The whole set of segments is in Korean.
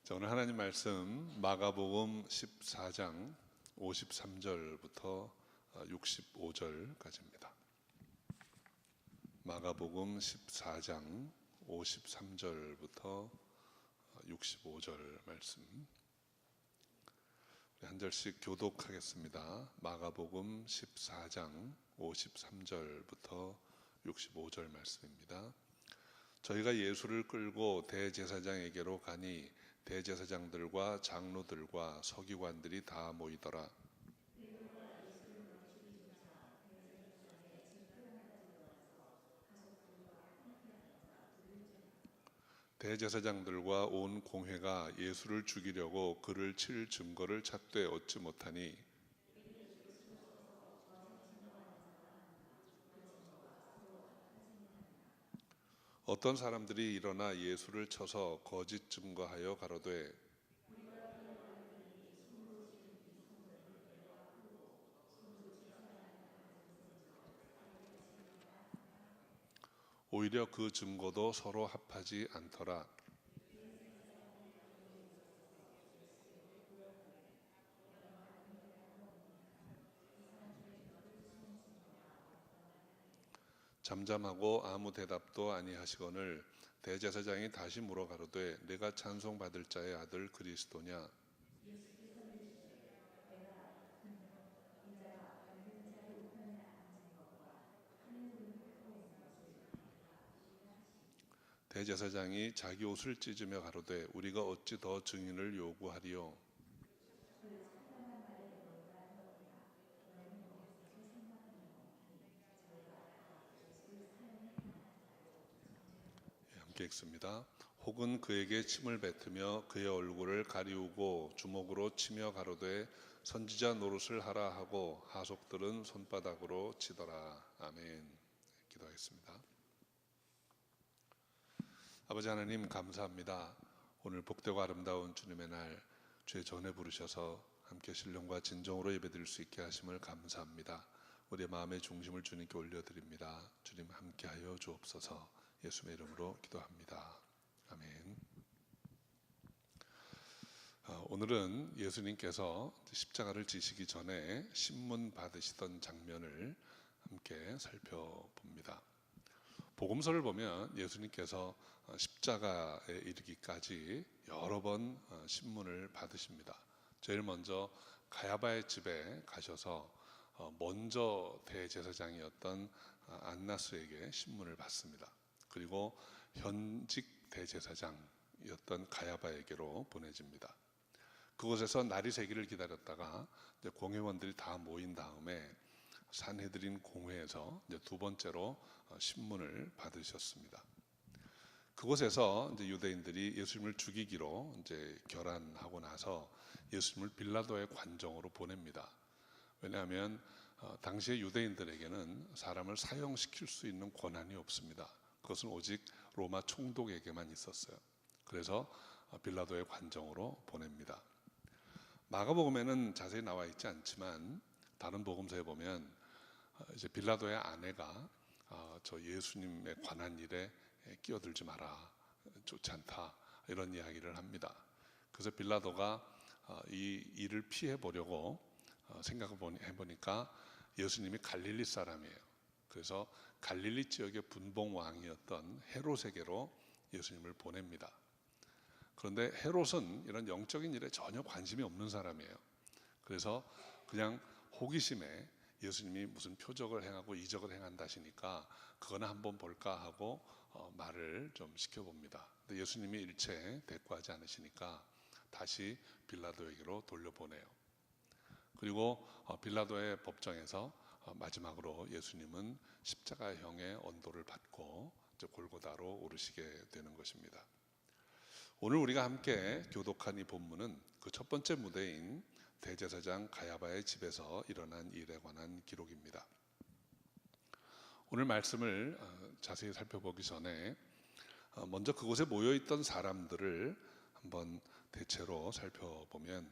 자, 오늘 하나님 말씀 마가복음 14장 53절부터 65절까지입니다. 마가복음 14장 53절부터 65절 말씀. 우리 한 절씩 교독하겠습니다. 마가복음 14장 53절부터 65절 말씀입니다. 저희가 예수를 끌고 대제사장에게로 가니 대제사장들과 장로들과 서기관들이 다 모이더라. 대제사장들과 온 공회가 예수를 죽이려고 그를 칠 증거를 찾되 얻지 못하니 어떤 사람들이 일어나 예수를 쳐서 거짓 증거하여 가로되 오히려 그 증거도 서로 합하지 않더라. 잠잠하고 아무 대답도 아니하시거늘 대제사장이 다시 물어 가로되 내가 찬송받을 자의 아들 그리스도냐. 대제사장이 자기 옷을 찢으며 가로되 우리가 어찌 더 증인을 요구하리요. 함께 읽습니다. 혹은 그에게 침을 뱉으며 그의 얼굴을 가리우고 주먹으로 치며 가로되 선지자 노릇을 하라 하고 하속들은 손바닥으로 치더라. 아멘. 기도하겠습니다. 아버지 하나님 감사합니다. 오늘 복되고 아름다운 주님의 날 주의 전에 부르셔서 함께 신령과 진정으로 예배드릴 수 있게 하심을 감사합니다. 우리의 마음의 중심을 주님께 올려드립니다. 주님 함께하여 주옵소서. 예수의 이름으로 기도합니다. 아멘. 오늘은 예수님께서 십자가를 지시기 전에 신문 받으시던 장면을 함께 살펴봅니다. 복음서를 보면 예수님께서 십자가에 이르기까지 여러 번 신문을 받으십니다. 제일 먼저 가야바의 집에 가셔서 먼저 대제사장이었던 안나스에게 신문을 받습니다. 그리고 현직 대제사장이었던 가야바에게로 보내집니다. 그곳에서 날이 새기를 기다렸다가 이제 공회원들이 다 모인 다음에 산헤드린 공회에서 이제 두 번째로 신문을 받으셨습니다. 그곳에서 이제 유대인들이 예수님을 죽이기로 이제 결안하고 나서 예수님을 빌라도의 관정으로 보냅니다. 왜냐하면 당시의 유대인들에게는 사람을 사형시킬 수 있는 권한이 없습니다. 그것은 오직 로마 총독에게만 있었어요. 그래서 빌라도의 관정으로 보냅니다. 마가복음에는 자세히 나와 있지 않지만 다른 복음서에 보면 이제 빌라도의 아내가 저 예수님에 관한 일에 끼어들지 마라, 좋지 않다, 이런 이야기를 합니다. 그래서 빌라도가 이 일을 피해 보려고 생각해 보니까 예수님이 갈릴리 사람이에요. 그래서 갈릴리 지역의 분봉 왕이었던 헤롯에게로 예수님을 보냅니다. 그런데 헤롯은 이런 영적인 일에 전혀 관심이 없는 사람이에요. 그래서 그냥 호기심에 예수님이 무슨 표적을 행하고 이적을 행한다 하시니까 그거나 한번 볼까 하고 말을 좀 시켜봅니다. 근데 예수님이 일체 대꾸하지 않으시니까 다시 빌라도에게로 돌려보내요. 그리고 빌라도의 법정에서 마지막으로 예수님은 십자가형의 언도를 받고 골고다로 오르시게 되는 것입니다. 오늘 우리가 함께 교독한 이 본문은 그 첫 번째 무대인 대제사장 가야바의 집에서 일어난 일에 관한 기록입니다. 오늘 말씀을 자세히 살펴보기 전에 먼저 그곳에 모여있던 사람들을 한번 대체로 살펴보면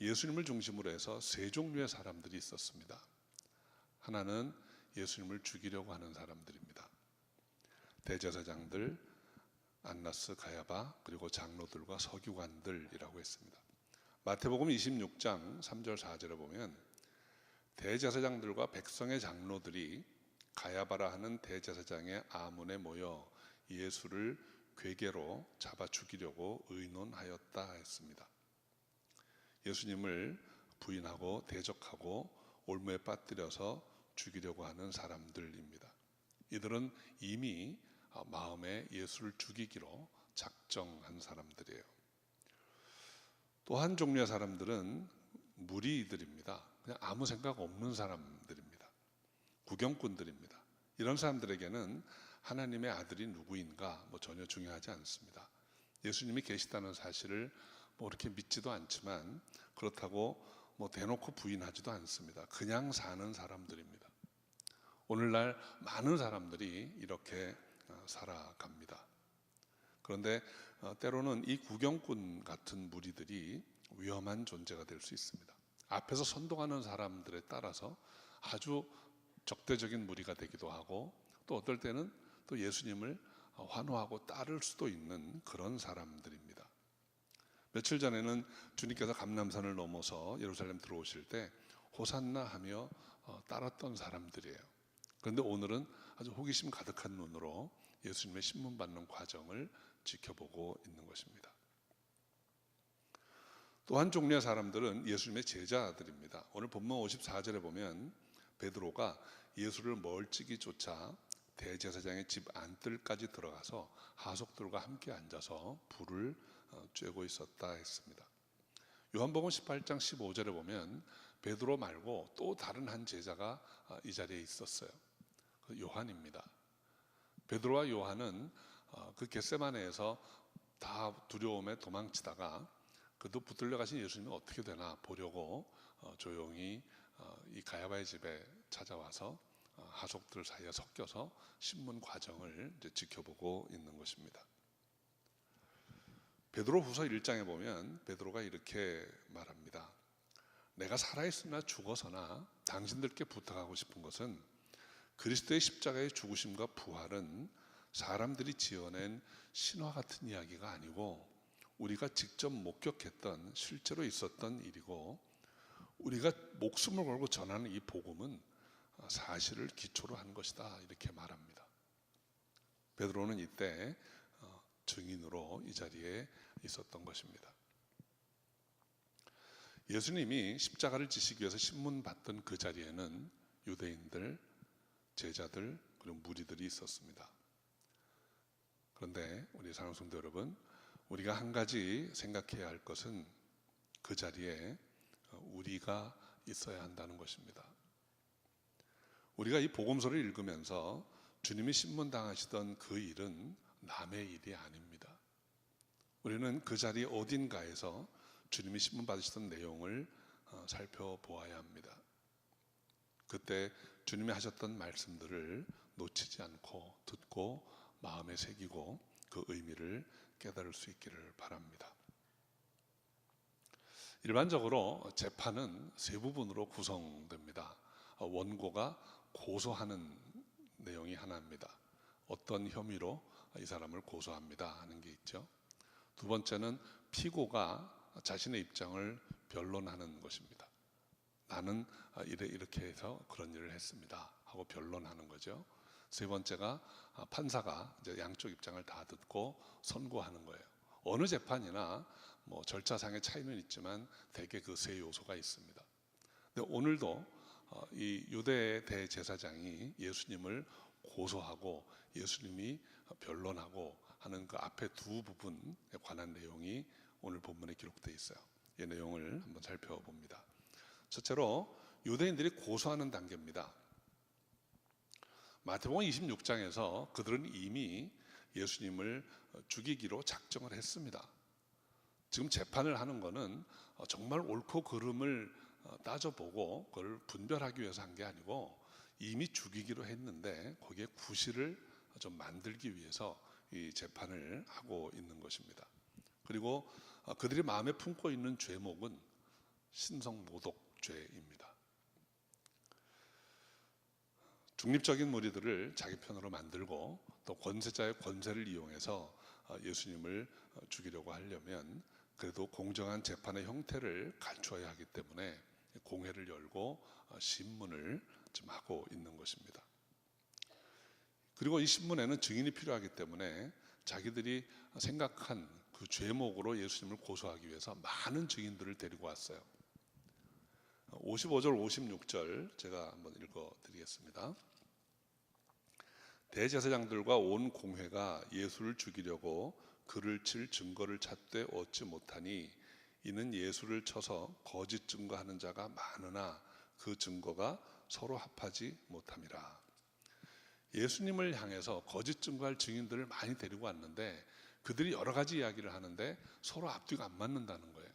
예수님을 중심으로 해서 세 종류의 사람들이 있었습니다. 하나는 예수님을 죽이려고 하는 사람들입니다. 대제사장들, 안나스, 가야바, 그리고 장로들과 서기관들이라고 했습니다. 마태복음 26장 3절 4절에 보면 대제사장들과 백성의 장로들이 가야바라 하는 대제사장의 아문에 모여 예수를 괴계로 잡아 죽이려고 의논하였다 했습니다. 예수님을 부인하고 대적하고 올무에 빠뜨려서 죽이려고 하는 사람들입니다. 이들은 이미 마음에 예수를 죽이기로 작정한 사람들이에요. 또 한 종류의 사람들은 무리들입니다. 그냥 아무 생각 없는 사람들입니다. 구경꾼들입니다. 이런 사람들에게는 하나님의 아들이 누구인가 전혀 중요하지 않습니다. 예수님이 계시다는 사실을 그렇게 믿지도 않지만 그렇다고 대놓고 부인하지도 않습니다. 그냥 사는 사람들입니다. 오늘날 많은 사람들이 이렇게 살아갑니다. 그런데 때로는 이 구경꾼 같은 무리들이 위험한 존재가 될 수 있습니다. 앞에서 선동하는 사람들에 따라서 아주 적대적인 무리가 되기도 하고, 또 어떨 때는 또 예수님을 환호하고 따를 수도 있는 그런 사람들입니다. 며칠 전에는 주님께서 감람산을 넘어서 예루살렘 들어오실 때 호산나 하며 따랐던 사람들이에요. 그런데 오늘은 아주 호기심 가득한 눈으로 예수님의 신문 받는 과정을 지켜보고 있는 것입니다. 또 한 종류의 사람들은 예수님의 제자들입니다. 오늘 본문 54절에 보면 베드로가 예수를 멀찍이 쫓아 대제사장의 집 안뜰까지 들어가서 하석들과 함께 앉아서 불을 쬐고 있었다 했습니다. 요한복음 18장 15절에 보면 베드로 말고 또 다른 한 제자가 이 자리에 있었어요. 요한입니다. 베드로와 요한은 그 겟세마네에서 다 두려움에 도망치다가 그도 붙들려 가신 예수님이 어떻게 되나 보려고 조용히 이 가야바의 집에 찾아와서 하속들 사이에 섞여서 신문 과정을 이제 지켜보고 있는 것입니다. 베드로후서 1장에 보면 베드로가 이렇게 말합니다. 내가 살아있으나 죽어서나 당신들께 부탁하고 싶은 것은 그리스도의 십자가의 죽으심과 부활은 사람들이 지어낸 신화 같은 이야기가 아니고 우리가 직접 목격했던 실제로 있었던 일이고, 우리가 목숨을 걸고 전하는 이 복음은 사실을 기초로 한 것이다, 이렇게 말합니다. 베드로는 이때 증인으로 이 자리에 있었던 것입니다. 예수님이 십자가를 지시기 위해서 신문 받던 그 자리에는 유대인들, 제자들, 그리고 무리들이 있었습니다. 그런데 우리 사랑하는 성도 여러분, 우리가 한 가지 생각해야 할 것은 그 자리에 우리가 있어야 한다는 것입니다. 우리가 이 복음서를 읽으면서 주님이 신문당하시던 그 일은 남의 일이 아닙니다. 우리는 그 자리 어딘가에서 주님이 신문받으시던 내용을 살펴보아야 합니다. 그때 주님이 하셨던 말씀들을 놓치지 않고 듣고 마음에 새기고 그 의미를 깨달을 수 있기를 바랍니다. 일반적으로 재판은 세 부분으로 구성됩니다. 원고가 고소하는 내용이 하나입니다. 어떤 혐의로 이 사람을 고소합니다 하는 게 있죠. 두 번째는 피고가 자신의 입장을 변론하는 것입니다. 나는 이렇게 해서 그런 일을 했습니다 하고 변론하는 거죠. 세 번째가 판사가 이제 양쪽 입장을 다 듣고 선고하는 거예요. 어느 재판이나 절차상의 차이는 있지만 대개 그 세 요소가 있습니다. 근데 오늘도 이 유대 대제사장이 예수님을 고소하고 예수님이 변론하고 하는 그 앞에 두 부분에 관한 내용이 오늘 본문에 기록되어 있어요. 이 내용을 한번 살펴봅니다. 첫째로 유대인들이 고소하는 단계입니다. 마태복음 26장에서 그들은 이미 예수님을 죽이기로 작정을 했습니다. 지금 재판을 하는 것은 정말 옳고 그름을 따져보고 그걸 분별하기 위해서 한 게 아니고 이미 죽이기로 했는데 거기에 구실을 좀 만들기 위해서 이 재판을 하고 있는 것입니다. 그리고 그들이 마음에 품고 있는 죄목은 신성모독죄입니다. 중립적인 무리들을 자기 편으로 만들고 또 권세자의 권세를 이용해서 예수님을 죽이려고 하려면 그래도 공정한 재판의 형태를 갖추어야 하기 때문에 공회를 열고 신문을 지금 하고 있는 것입니다. 그리고 이 신문에는 증인이 필요하기 때문에 자기들이 생각한 그 죄목으로 예수님을 고소하기 위해서 많은 증인들을 데리고 왔어요. 55절 56절 제가 한번 읽어드리겠습니다. 대제사장들과 온 공회가 예수를 죽이려고 그를 칠 증거를 찾되 얻지 못하니 이는 예수를 쳐서 거짓 증거하는 자가 많으나 그 증거가 서로 합하지 못함이라. 예수님을 향해서 거짓 증거할 증인들을 많이 데리고 왔는데 그들이 여러 가지 이야기를 하는데 서로 앞뒤가 안 맞는다는 거예요.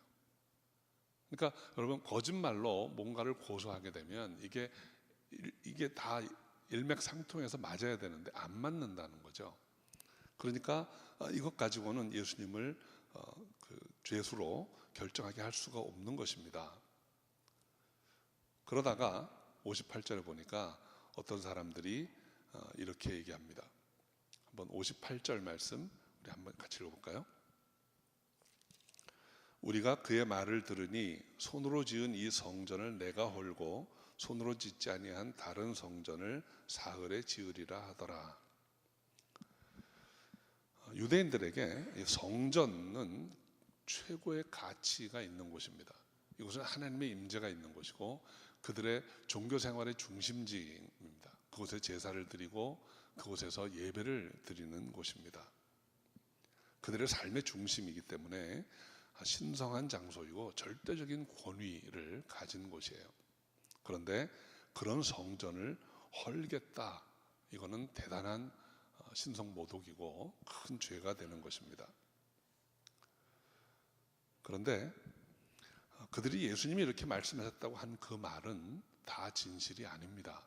그러니까 여러분, 거짓말로 뭔가를 고소하게 되면 이게 다 일맥상통해서 맞아야 되는데 안 맞는다는 거죠. 그러니까 이것 가지고는 예수님을 죄수로 결정하게 할 수가 없는 것입니다. 그러다가 58절에 보니까 어떤 사람들이 이렇게 얘기합니다. 한번 58절 말씀 우리 한번 같이 읽어볼까요? 우리가 그의 말을 들으니 손으로 지은 이 성전을 내가 헐고 손으로 짓지 아니한 다른 성전을 사흘에 지으리라 하더라. 유대인들에게 성전은 최고의 가치가 있는 곳입니다. 이곳은 하나님의 임재가 있는 곳이고 그들의 종교 생활의 중심지입니다. 그곳에 제사를 드리고 그곳에서 예배를 드리는 곳입니다. 그들의 삶의 중심이기 때문에 신성한 장소이고 절대적인 권위를 가진 곳이에요. 그런데 그런 성전을 헐겠다, 이거는 대단한 신성모독이고 큰 죄가 되는 것입니다. 그런데 그들이 예수님이 이렇게 말씀하셨다고 한 그 말은 다 진실이 아닙니다.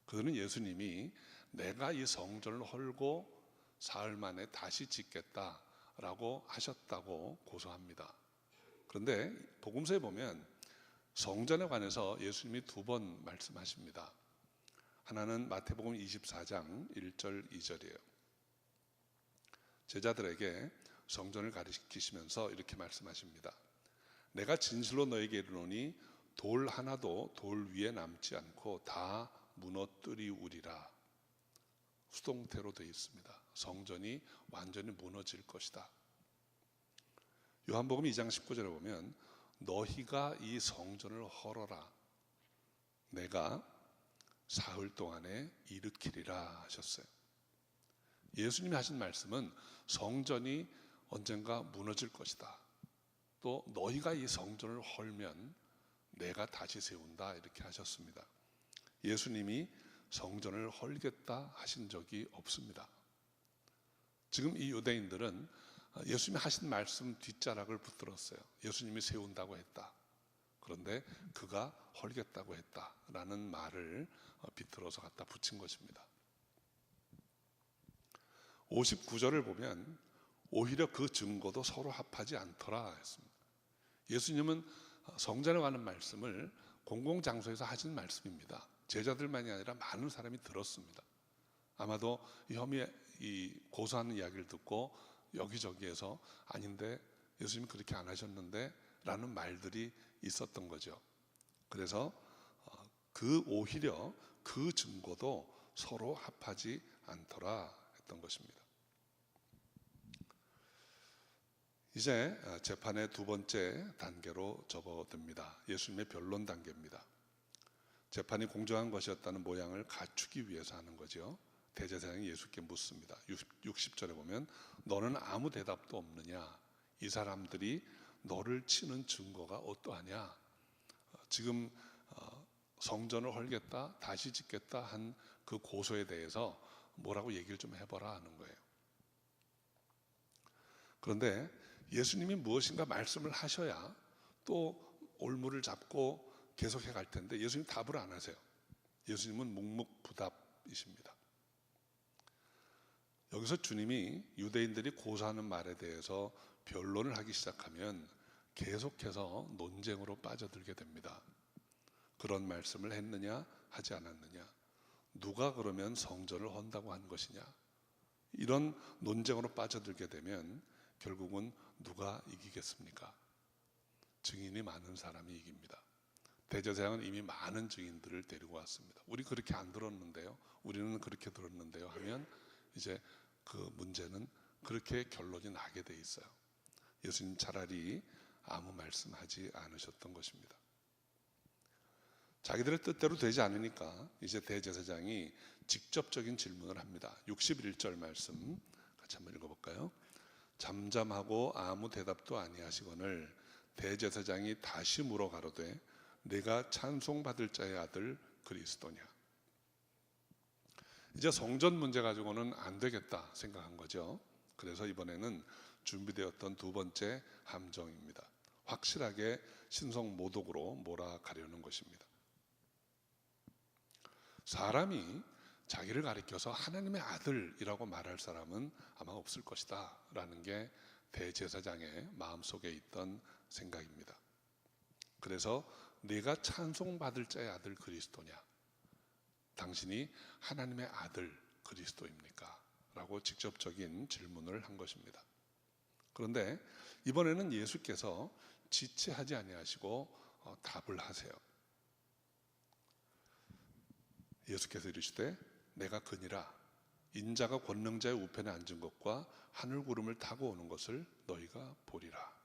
그들은 예수님이 내가 이 성전을 헐고 사흘 만에 다시 짓겠다라고 하셨다고 고소합니다. 그런데 복음서에 보면 성전에 관해서 예수님이 두 번 말씀하십니다. 하나는 마태복음 24장 1절 2절이에요. 제자들에게 성전을 가리키시면서 이렇게 말씀하십니다. 내가 진실로 너에게 이르노니 돌 하나도 돌 위에 남지 않고 다 무너뜨리우리라. 수동태로 되어 있습니다. 성전이 완전히 무너질 것이다. 요한복음 2장 19절에 보면 너희가 이 성전을 헐어라. 내가 사흘 동안에 일으키리라 하셨어요. 예수님이 하신 말씀은 성전이 언젠가 무너질 것이다. 또 너희가 이 성전을 헐면 내가 다시 세운다, 이렇게 하셨습니다. 예수님이 성전을 헐겠다 하신 적이 없습니다. 지금 이 유대인들은 예수님이 하신 말씀 뒷자락을 붙들었어요. 예수님이 세운다고 했다. 그런데 그가 헐겠다고 했다라는 말을 비틀어서 갖다 붙인 것입니다. 59절을 보면 오히려 그 증거도 서로 합하지 않더라 했습니다. 예수님은 성전에 관한 말씀을 공공장소에서 하신 말씀입니다. 제자들만이 아니라 많은 사람이 들었습니다. 아마도 이 고소하는 이야기를 듣고 여기저기에서 아닌데 예수님이 그렇게 안 하셨는데 라는 말들이 있었던 거죠. 그래서 오히려 그 증거도 서로 합하지 않더라 했던 것입니다. 이제 재판의 두 번째 단계로 접어듭니다. 예수님의 변론 단계입니다. 재판이 공정한 것이었다는 모양을 갖추기 위해서 하는 거죠. 대제사장이 예수께 묻습니다. 60절에 보면 너는 아무 대답도 없느냐? 이 사람들이 너를 치는 증거가 어떠하냐? 지금 성전을 헐겠다, 다시 짓겠다 한 그 고소에 대해서 뭐라고 얘기를 좀 해봐라 하는 거예요. 그런데 예수님이 무엇인가 말씀을 하셔야 또 올무를 잡고 계속해 갈 텐데 예수님 답을 안 하세요. 예수님은 묵묵부답이십니다. 여기서 주님이 유대인들이 고소하는 말에 대해서 변론을 하기 시작하면 계속해서 논쟁으로 빠져들게 됩니다. 그런 말씀을 했느냐 하지 않았느냐, 누가 그러면 성전을 헌다고 한 것이냐, 이런 논쟁으로 빠져들게 되면 결국은 누가 이기겠습니까? 증인이 많은 사람이 이깁니다. 대제사장은 이미 많은 증인들을 데리고 왔습니다. 우리 그렇게 안 들었는데요, 우리는 그렇게 들었는데요 하면 이제 그 문제는 그렇게 결론이 나게 돼 있어요. 예수님 차라리 아무 말씀하지 않으셨던 것입니다. 자기들의 뜻대로 되지 않으니까 이제 대제사장이 직접적인 질문을 합니다. 61절 말씀 같이 한번 읽어볼까요? 잠잠하고 아무 대답도 아니하시거늘 대제사장이 다시 물어 가로되 내가 찬송받을 자의 아들 그리스도냐. 이제 성전 문제 가지고는 안 되겠다 생각한 거죠. 그래서 이번에는 준비되었던 두 번째 함정입니다. 확실하게 신성 모독으로 몰아가려는 것입니다. 사람이 자기를 가리켜서 하나님의 아들이라고 말할 사람은 아마 없을 것이다 라는 게 대제사장의 마음속에 있던 생각입니다. 그래서 네가 찬송받을 자의 아들 그리스도냐, 당신이 하나님의 아들 그리스도입니까? 라고 직접적인 질문을 한 것입니다. 그런데 이번에는 예수께서 지체하지 아니하시고 답을 하세요. 예수께서 이르시되 내가 그니라 인자가 권능자의 우편에 앉은 것과 하늘 구름을 타고 오는 것을 너희가 보리라.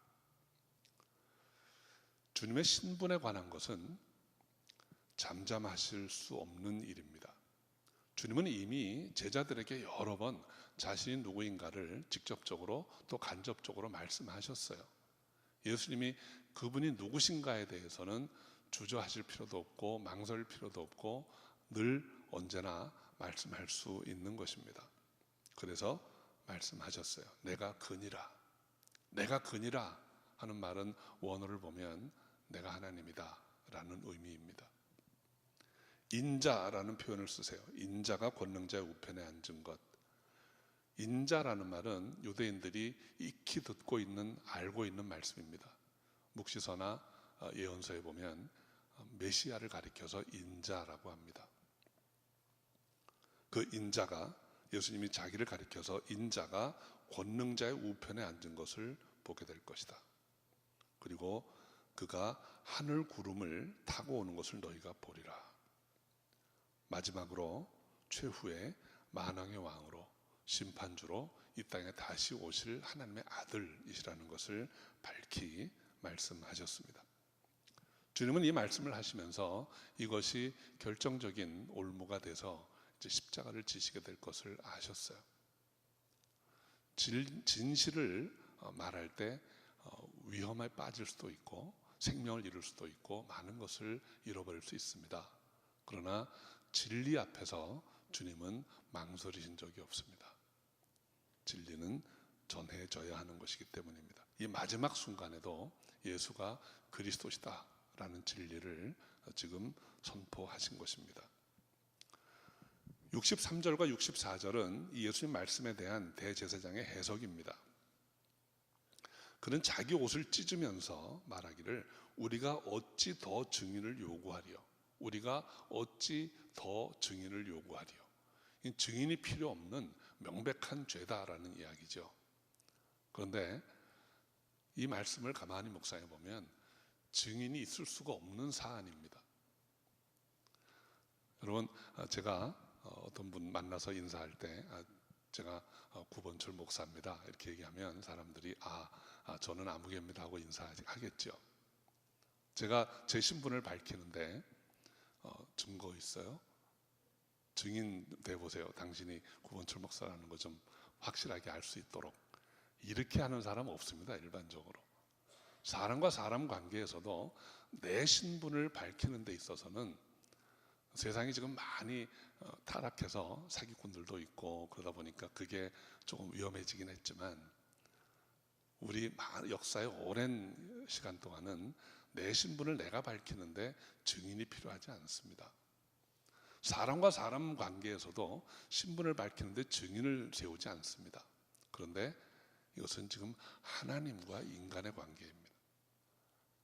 주님의 신분에 관한 것은 잠잠하실 수 없는 일입니다. 주님은 이미 제자들에게 여러 번 자신이 누구인가를 직접적으로 또 간접적으로 말씀하셨어요. 예수님이 그분이 누구신가에 대해서는 주저하실 필요도 없고 망설일 필요도 없고 늘 언제나 말씀할 수 있는 것입니다. 그래서 말씀하셨어요. 내가 그니라. 내가 그니라 하는 말은 원어를 보면 내가 하나님이다 라는 의미입니다. 인자라는 표현을 쓰세요. 인자가 권능자의 우편에 앉은 것. 인자라는 말은 유대인들이 익히 듣고 있는, 알고 있는 말씀입니다. 묵시서나 예언서에 보면 메시아를 가리켜서 인자라고 합니다. 그 인자가, 예수님이 자기를 가리켜서 인자가 권능자의 우편에 앉은 것을 보게 될 것이다. 그리고 그가 하늘 구름을 타고 오는 것을 너희가 보리라. 마지막으로 최후의 만왕의 왕으로 심판주로 이 땅에 다시 오실 하나님의 아들이시라는 것을 밝히 말씀하셨습니다. 주님은 이 말씀을 하시면서 이것이 결정적인 올무가 돼서 이제 십자가를 지시게 될 것을 아셨어요. 진실을 말할 때 위험에 빠질 수도 있고 생명을 잃을 수도 있고 많은 것을 잃어버릴 수 있습니다. 그러나 진리 앞에서 주님은 망설이신 적이 없습니다. 진리는 전해져야 하는 것이기 때문입니다. 이 마지막 순간에도 예수가 그리스도시다 라는 진리를 지금 선포하신 것입니다. 63절과 64절은 이 예수님 말씀에 대한 대제사장의 해석입니다. 그는 자기 옷을 찢으면서 말하기를 우리가 어찌 더 증인을 요구하리요? 우리가 어찌 더 증인을 요구하리요? 증인이 필요 없는 명백한 죄다라는 이야기죠. 그런데 이 말씀을 가만히 묵상해 보면 증인이 있을 수가 없는 사안입니다. 여러분, 제가 어떤 분 만나서 인사할 때 제가 구본철 목사입니다 이렇게 얘기하면 사람들이 저는 아무개입니다 하고 인사하겠죠. 제가 제 신분을 밝히는데 증거 있어요? 증인 돼보세요. 당신이 구본철 목사라는 거 좀 확실하게 알 수 있도록. 이렇게 하는 사람은 없습니다. 일반적으로. 사람과 사람 관계에서도 내 신분을 밝히는 데 있어서는 세상이 지금 많이 타락해서 사기꾼들도 있고 그러다 보니까 그게 조금 위험해지긴 했지만 우리 역사의 오랜 시간 동안은 내 신분을 내가 밝히는데 증인이 필요하지 않습니다. 사람과 사람 관계에서도 신분을 밝히는데 증인을 세우지 않습니다. 그런데 이것은 지금 하나님과 인간의 관계입니다.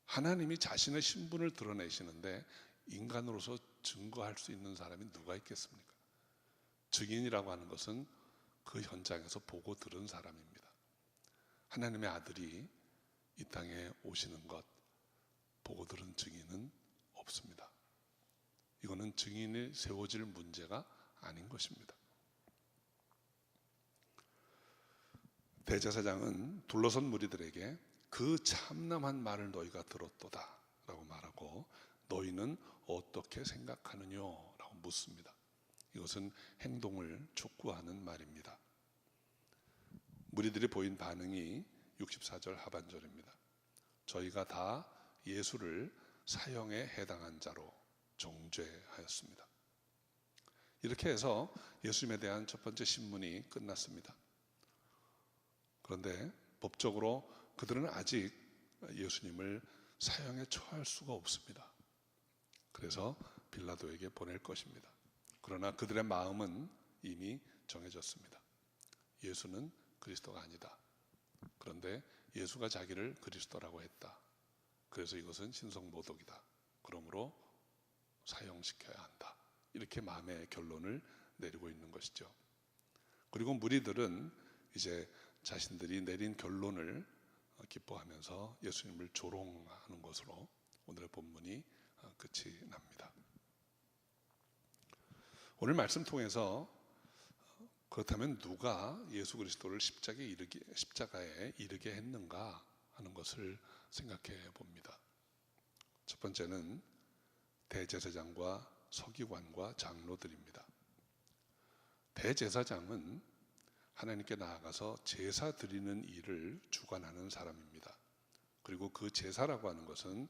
하나님이 자신의 신분을 드러내시는데 인간으로서 증거할 수 있는 사람이 누가 있겠습니까? 증인이라고 하는 것은 그 현장에서 보고 들은 사람입니다. 하나님의 아들이 이 땅에 오시는 것 보고 들은 증인은 없습니다. 이거는 증인이 세워질 문제가 아닌 것입니다. 대제사장은 둘러선 무리들에게 그 참남한 말을 너희가 들었도다 라고 말하고 너희는 어떻게 생각하느냐 라고 묻습니다. 이것은 행동을 촉구하는 말입니다. 무리들이 보인 반응이 64절 하반절입니다. 저희가 다 예수를 사형에 해당한 자로 정죄하였습니다. 이렇게 해서 예수님에 대한 첫 번째 신문이 끝났습니다. 그런데 법적으로 그들은 아직 예수님을 사형에 처할 수가 없습니다. 그래서 빌라도에게 보낼 것입니다. 그러나 그들의 마음은 이미 정해졌습니다. 예수는 그리스도가 아니다. 그런데 예수가 자기를 그리스도라고 했다. 그래서 이것은 신성모독이다. 그러므로 사형시켜야 한다. 이렇게 마음의 결론을 내리고 있는 것이죠. 그리고 무리들은 이제 자신들이 내린 결론을 기뻐하면서 예수님을 조롱하는 것으로 오늘의 본문이 끝이 납니다. 오늘 말씀 통해서 그렇다면 누가 예수 그리스도를 십자가에 이르게 했는가 하는 것을 생각해 봅니다. 첫 번째는 대제사장과 서기관과 장로들입니다. 대제사장은 하나님께 나아가서 제사 드리는 일을 주관하는 사람입니다. 그리고 그 제사라고 하는 것은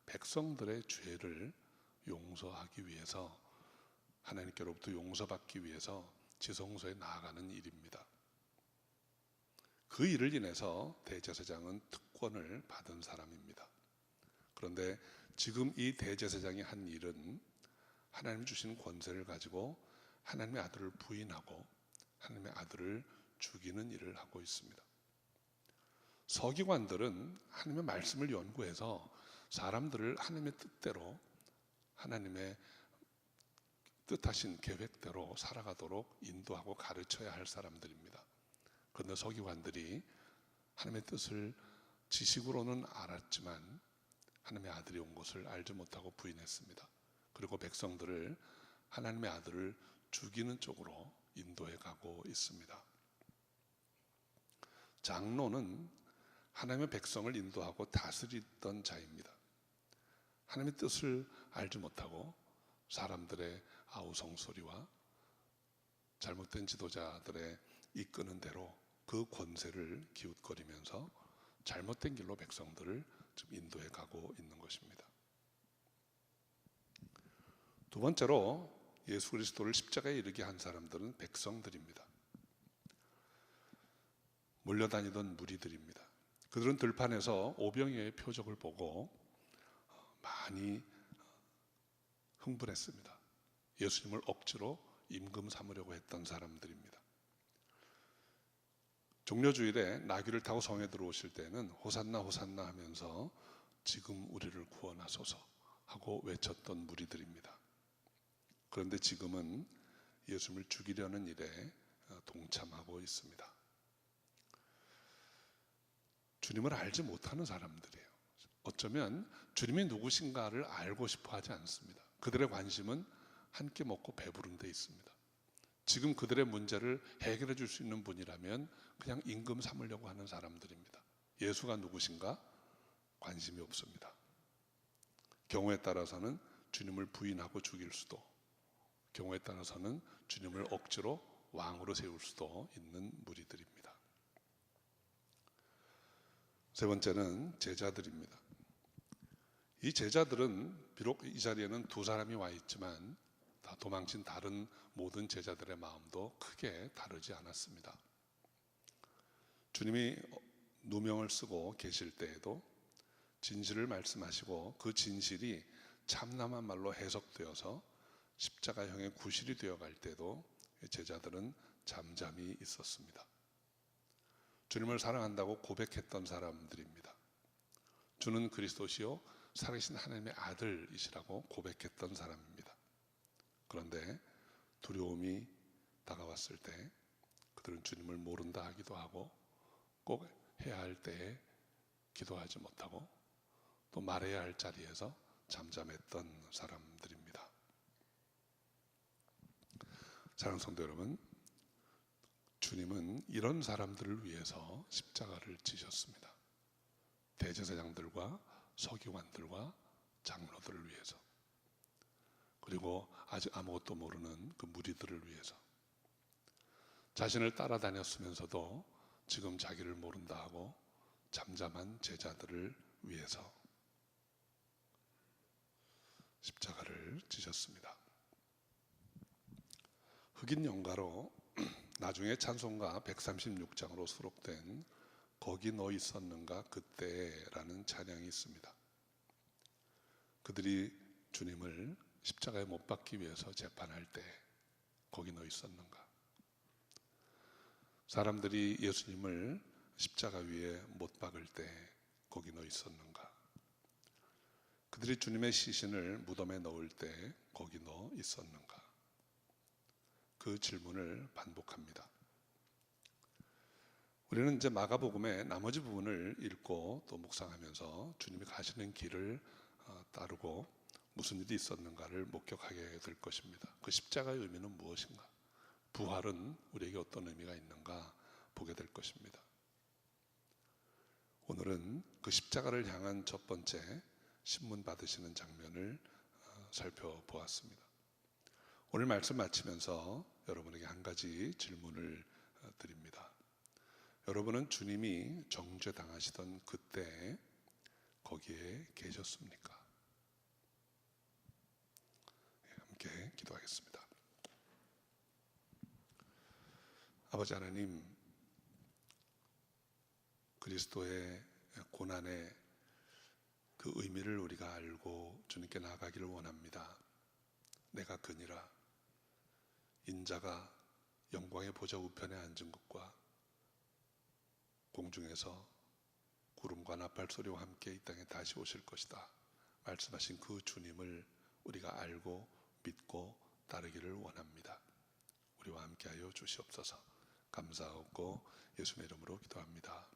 백성들의 죄를 용서하기 위해서, 하나님께로부터 용서받기 위해서 지성소에 나아가는 일입니다. 그 일을 인해서 대제사장은 특권을 받은 사람입니다. 그런데 지금 이 대제사장이 한 일은 하나님 주신 권세를 가지고 하나님의 아들을 부인하고 하나님의 아들을 죽이는 일을 하고 있습니다. 서기관들은 하나님의 말씀을 연구해서 사람들을 하나님의 뜻대로, 하나님의 뜻하신 계획대로 살아가도록 인도하고 가르쳐야 할 사람들입니다. 그런데 서기관들이 하나님의 뜻을 지식으로는 알았지만 하나님의 아들이 온 것을 알지 못하고 부인했습니다. 그리고 백성들을 하나님의 아들을 죽이는 쪽으로 인도해 가고 있습니다. 장로는 하나님의 백성을 인도하고 다스리던 자입니다. 하나님의 뜻을 알지 못하고 사람들의 아우성소리와 잘못된 지도자들의 이끄는 대로 그 권세를 기웃거리면서 잘못된 길로 백성들을 좀 인도해 가고 있는 것입니다. 두 번째로 예수 그리스도를 십자가에 이르게 한 사람들은 백성들입니다. 몰려다니던 무리들입니다. 그들은 들판에서 오병이어의 표적을 보고 많이 흥분했습니다. 예수님을 억지로 임금 삼으려고 했던 사람들입니다. 종려주일에 나귀를 타고 성에 들어오실 때는 호산나 호산나 하면서 지금 우리를 구원하소서 하고 외쳤던 무리들입니다. 그런데 지금은 예수님을 죽이려는 일에 동참하고 있습니다. 주님을 알지 못하는 사람들이에요. 어쩌면 주님이 누구신가를 알고 싶어 하지 않습니다. 그들의 관심은 한 끼 먹고 배부른 데 있습니다. 지금 그들의 문제를 해결해 줄 수 있는 분이라면 그냥 임금 삼으려고 하는 사람들입니다. 예수가 누구신가 관심이 없습니다. 경우에 따라서는 주님을 부인하고 죽일 수도, 경우에 따라서는 주님을 억지로 왕으로 세울 수도 있는 무리들입니다. 세 번째는 제자들입니다. 이 제자들은 비록 이 자리에는 두 사람이 와 있지만 다 도망친 다른 모든 제자들의 마음도 크게 다르지 않았습니다. 주님이 누명을 쓰고 계실 때에도 진실을 말씀하시고 그 진실이 참남한 말로 해석되어서 십자가형의 구실이 되어갈 때도 제자들은 잠잠히 있었습니다. 주님을 사랑한다고 고백했던 사람들입니다. 주는 그리스도시요 살아계신 하나님의 아들이시라고 고백했던 사람입니다. 그런데 두려움이 다가왔을 때 그들은 주님을 모른다 하기도 하고 꼭 해야 할 때에 기도하지 못하고 또 말해야 할 자리에서 잠잠했던 사람들입니다. 사랑하는 성도 여러분, 주님은 이런 사람들을 위해서 십자가를 지셨습니다. 대제사장들과 서기관들과 장로들을 위해서, 그리고 아직 아무것도 모르는 그 무리들을 위해서, 자신을 따라다녔으면서도 지금 자기를 모른다 하고 잠잠한 제자들을 위해서 십자가를 지셨습니다. 흑인 연가로 나중에 찬송가 136장으로 수록된 거기 너 있었는가 그때라는 찬양이 있습니다. 그들이 주님을 십자가에 못 박기 위해서 재판할 때 거기 너 있었는가. 사람들이 예수님을 십자가 위에 못 박을 때 거기 너 있었는가. 그들이 주님의 시신을 무덤에 넣을 때 거기 너 있었는가. 그 질문을 반복합니다. 우리는 이제 마가복음의 나머지 부분을 읽고 또 묵상하면서 주님이 가시는 길을 따르고 무슨 일이 있었는가를 목격하게 될 것입니다. 그 십자가의 의미는 무엇인가? 부활은 우리에게 어떤 의미가 있는가 보게 될 것입니다. 오늘은 그 십자가를 향한 첫 번째 신문 받으시는 장면을 살펴보았습니다. 오늘 말씀 마치면서 여러분에게 한 가지 질문을 드립니다. 여러분은 주님이 정죄당하시던 그때 거기에 계셨습니까? 함께 기도하겠습니다. 아버지 하나님, 그리스도의 고난의 그 의미를 우리가 알고 주님께 나아가기를 원합니다. 내가 그니라, 인자가 영광의 보좌 우편에 앉은 것과 공중에서 구름과 나팔 소리와 함께 이 땅에 다시 오실 것이다 말씀하신 그 주님을 우리가 알고 믿고 따르기를 원합니다. 우리와 함께하여 주시옵소서. 감사하고 예수님의 이름으로 기도합니다.